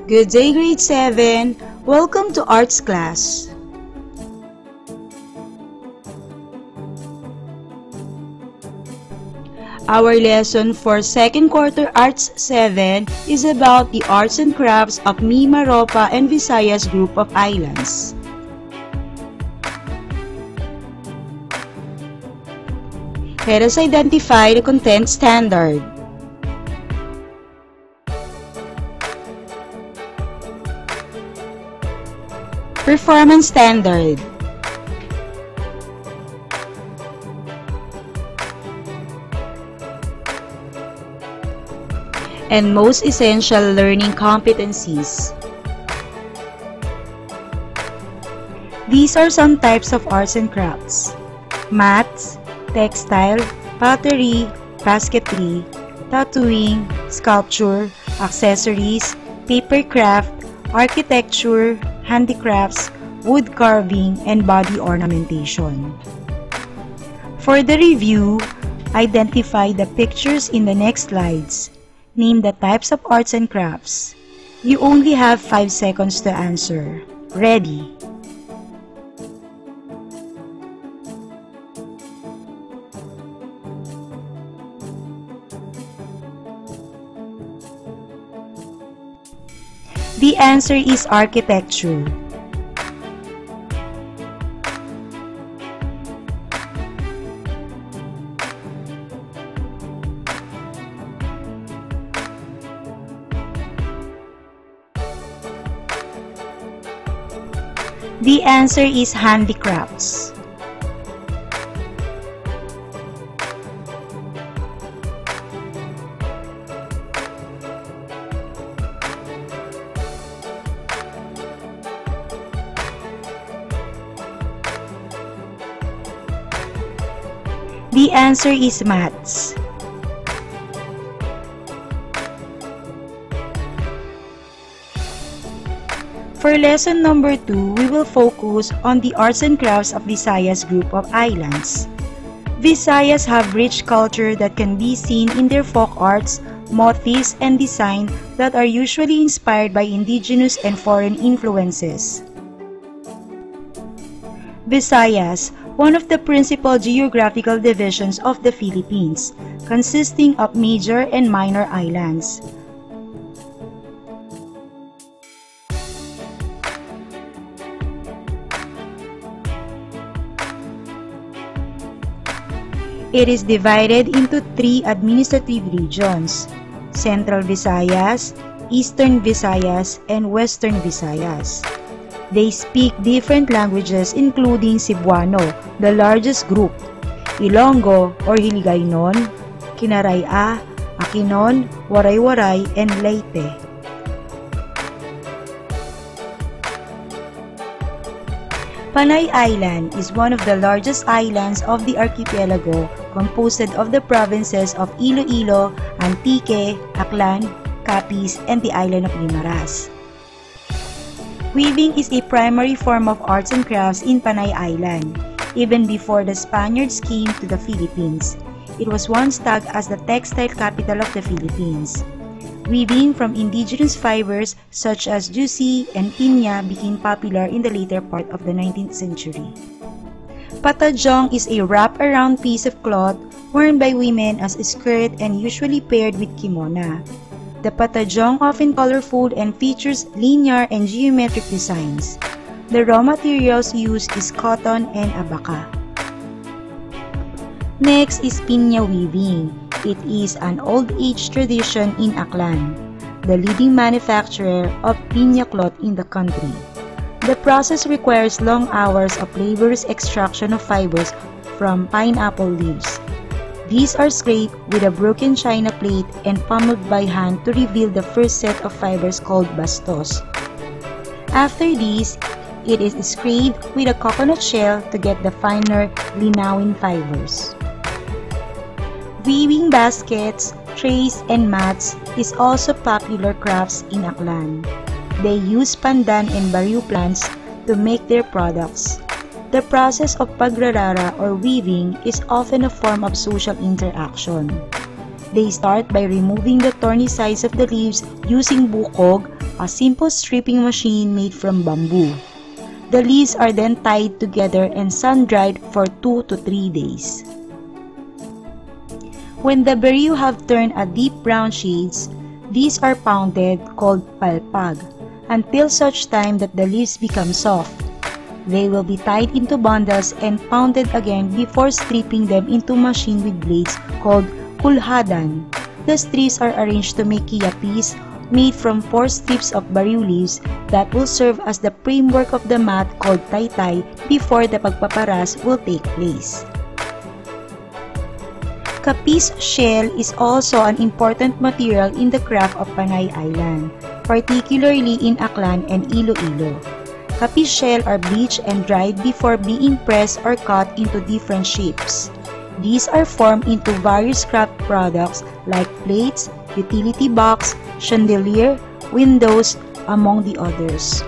Good day, grade 7. Welcome to arts class. Our lesson for second quarter Arts 7 is about the arts and crafts of MIMAROPA and VISAYAS group of islands. Let us identify the content standard. Performance standard. And most essential learning competencies. These are some types of arts and crafts: mats, textile, pottery, basketry, tattooing, sculpture, accessories, paper craft, architecture, handicrafts, wood carving, and body ornamentation. For the review, identify the pictures in the next slides. Name the types of arts and crafts. You only have 5 seconds to answer. Ready? The answer is architecture. The answer is handicrafts. The answer is mats. For lesson number 2, we will focus on the arts and crafts of Visayas group of islands. Visayas have rich culture that can be seen in their folk arts, motifs, and design that are usually inspired by indigenous and foreign influences. Visayas, one of the principal geographical divisions of the Philippines, consisting of major and minor islands. It is divided into 3 administrative regions: Central Visayas, Eastern Visayas, and Western Visayas. They speak different languages including Cebuano, the largest group, Ilonggo or Hiligaynon, Kinaraya, Akinon, Waray-Waray, and Leyte. Panay Island is one of the largest islands of the archipelago, composed of the provinces of Iloilo, Antique, Aklan, Capiz, and the island of Guimaras. Weaving is a primary form of arts and crafts in Panay Island. Even before the Spaniards came to the Philippines, it was once tagged as the textile capital of the Philippines. Weaving from indigenous fibers such as jusi and piña became popular in the later part of the 19th century. Patajong is a wrap-around piece of cloth worn by women as a skirt and usually paired with kimono. The patajong often colorful and features linear and geometric designs. The raw materials used is cotton and abaca. Next is piña weaving. It is an old-age tradition in Aklan, the leading manufacturer of piña cloth in the country. The process requires long hours of laborious extraction of fibers from pineapple leaves. These are scraped with a broken china plate and pummeled by hand to reveal the first set of fibers called bastos. After this, it is scraped with a coconut shell to get the finer linawin fibers. Weaving baskets, trays, and mats is also popular crafts in Aklan. They use pandan and barrio plants to make their products. The process of pagrarara or weaving is often a form of social interaction. They start by removing the thorny sides of the leaves using bukog, a simple stripping machine made from bamboo. The leaves are then tied together and sun-dried for 2 to 3 days. When the berries have turned a deep brown shades, these are pounded, called palpag, until such time that the leaves become soft. They will be tied into bundles and pounded again before stripping them into machine with blades called kulhadan. The strips are arranged to make kiyapis made from 4 strips of bariu leaves that will serve as the framework of the mat called taytay before the pagpaparas will take place. Kapis shell is also an important material in the craft of Panay Island, particularly in Aklan and Iloilo. Kapis shell are bleached and dried before being pressed or cut into different shapes. These are formed into various craft products like plates, utility box, chandelier, windows, among the others.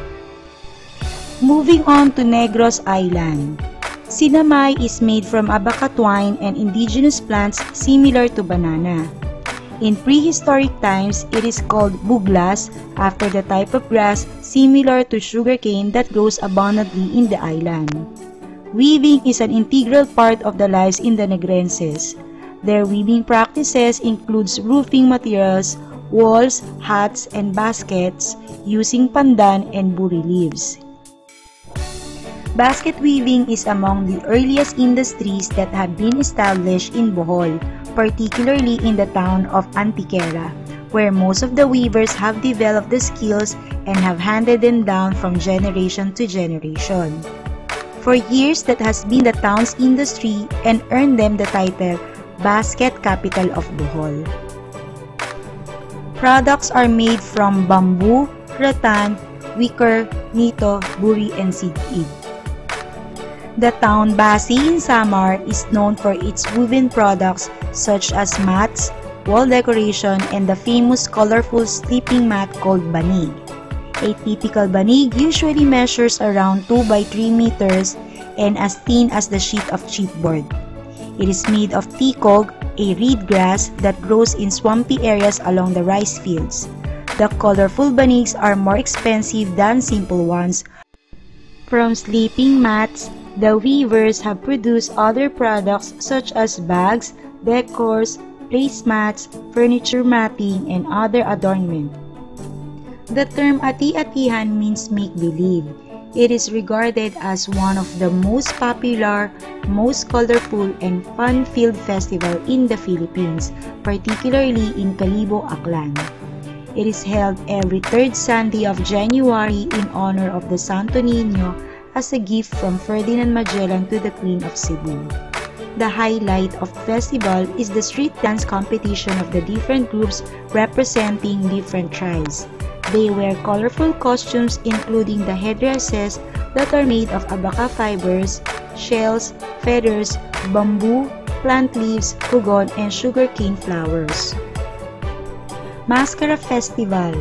Moving on to Negros Island. Sinamay is made from abaca twine and indigenous plants similar to banana. In prehistoric times, it is called buglas after the type of grass similar to sugarcane that grows abundantly in the island. Weaving is an integral part of the lives in the Negrenses. Their weaving practices includes roofing materials, walls, hats, and baskets using pandan and buri leaves. Basket weaving is among the earliest industries that have been established in Bohol, particularly in the town of Antiquera, where most of the weavers have developed the skills and have handed them down from generation to generation. For years, that has been the town's industry and earned them the title Basket Capital of Bohol. Products are made from bamboo, rattan, wicker, nito, buri, and sigig. The town Basi in Samar is known for its woven products such as mats, wall decoration, and the famous colorful sleeping mat called banig. A typical banig usually measures around 2 by 3 meters and as thin as the sheet of chipboard. It is made of tikog, a reed grass that grows in swampy areas along the rice fields. The colorful banigs are more expensive than simple ones. From sleeping mats, the weavers have produced other products such as bags, decors, placemats, furniture matting, and other adornment. The term ati-atihan means make-believe. It is regarded as one of the most popular, most colorful, and fun-filled festival in the Philippines, particularly in Calibo, Aklan. It is held every 3rd Sunday of January in honor of the Santo Niño as a gift from Ferdinand Magellan to the Queen of Cebu. The highlight of the festival is the street dance competition of the different groups representing different tribes. They wear colorful costumes including the headdresses that are made of abaca fibers, shells, feathers, bamboo, plant leaves, pugon, and sugarcane flowers. Mascara Festival.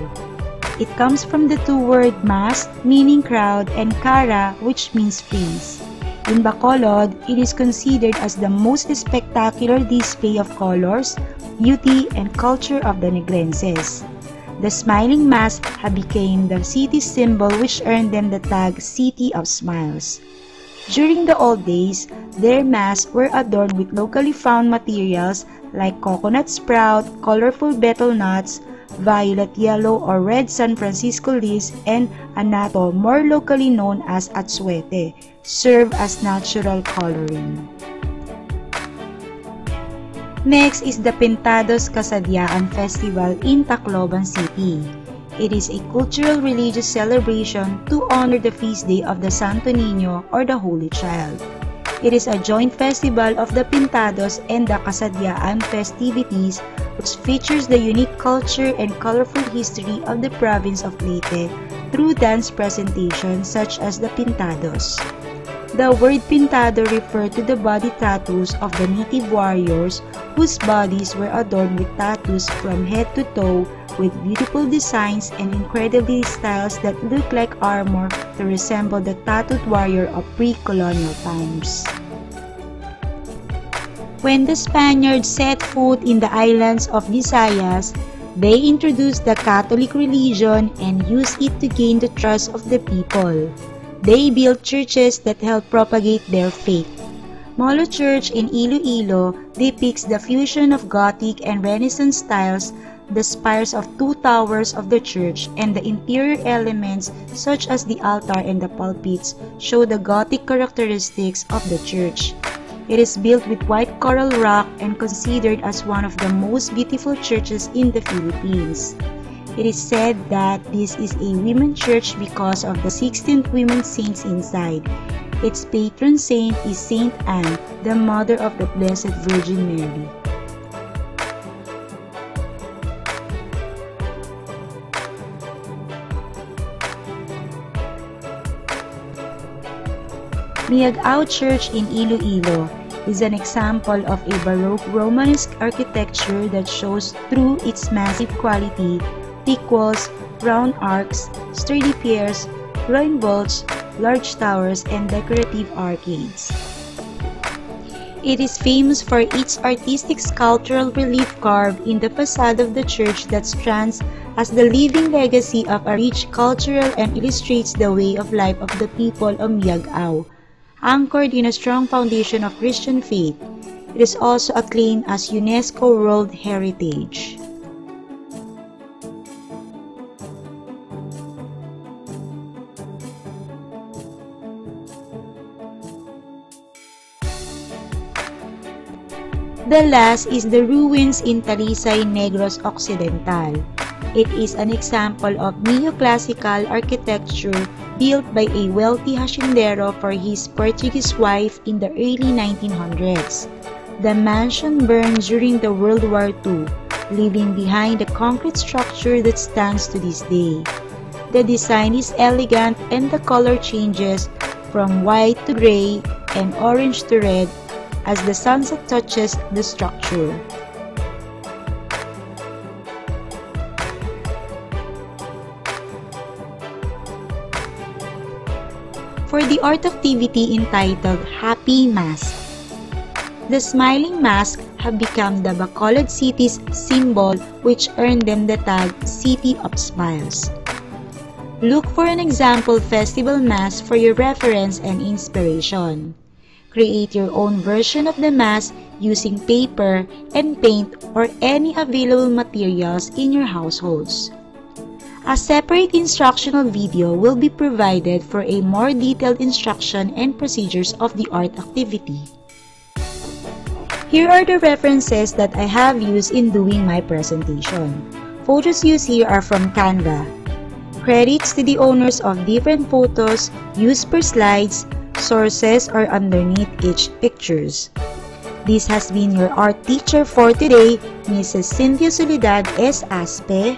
It comes from the 2 words mas, meaning crowd, and kara, which means face. In Bacolod, it is considered as the most spectacular display of colors, beauty, and culture of the Negrenses. The smiling mask have become the city's symbol, which earned them the tag City of Smiles. During the old days, their masks were adorned with locally found materials like coconut sprout, colorful betel nuts, violet, yellow, or red San Francisco leaves, and anato, more locally known as atsuete, serve as natural coloring. Next is the Pintados-Kasadyaan Festival in Tacloban City. It is a cultural religious celebration to honor the feast day of the Santo Niño or the Holy Child. It is a joint festival of the Pintados and the Kasadyaan festivities, which features the unique culture and colorful history of the province of Leyte through dance presentations such as the Pintados. The word pintado referred to the body tattoos of the native warriors whose bodies were adorned with tattoos from head to toe with beautiful designs and incredibly styles that look like armor to resemble the tattooed warrior of pre-colonial times. When the Spaniards set foot in the islands of Visayas, they introduced the Catholic religion and used it to gain the trust of the people. They built churches that helped propagate their faith. Molo Church in Iloilo depicts the fusion of Gothic and Renaissance styles. The spires of two towers of the church and the interior elements such as the altar and the pulpits show the Gothic characteristics of the church. It is built with white coral rock and considered as one of the most beautiful churches in the Philippines. It is said that this is a women's church because of the 16 women saints inside. Its patron saint is Saint Anne, the mother of the Blessed Virgin Mary. Miagao Church in Iloilo is an example of a Baroque Romanesque architecture that shows through its massive quality, thick walls, round arcs, sturdy piers, groin vaults, large towers, and decorative arcades. It is famous for its artistic sculptural relief carved in the facade of the church that stands as the living legacy of a rich cultural and illustrates the way of life of the people of Miagao. Anchored in a strong foundation of Christian faith, it is also acclaimed as UNESCO World Heritage. The last is the ruins in Talisay, Negros Occidental. It is an example of Neoclassical architecture built by a wealthy haciendero for his Portuguese wife in the early 1900s. The mansion burned during the World War II, leaving behind a concrete structure that stands to this day. The design is elegant and the color changes from white to gray and orange to red as the sunset touches the structure. For the art activity entitled Happy Mask, the smiling masks have become the Bacolod City's symbol, which earned them the tag City of Smiles. Look for an example festival mask for your reference and inspiration. Create your own version of the mask using paper and paint or any available materials in your households. A separate instructional video will be provided for a more detailed instruction and procedures of the art activity. Here are the references that I have used in doing my presentation. Photos used here are from Canva. Credits to the owners of different photos used per slides. Sources are underneath each pictures. This has been your art teacher for today, Mrs. Cynthia Soledad S. Aspe,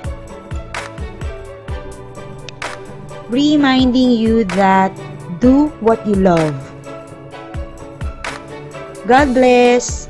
reminding you that do what you love. God bless!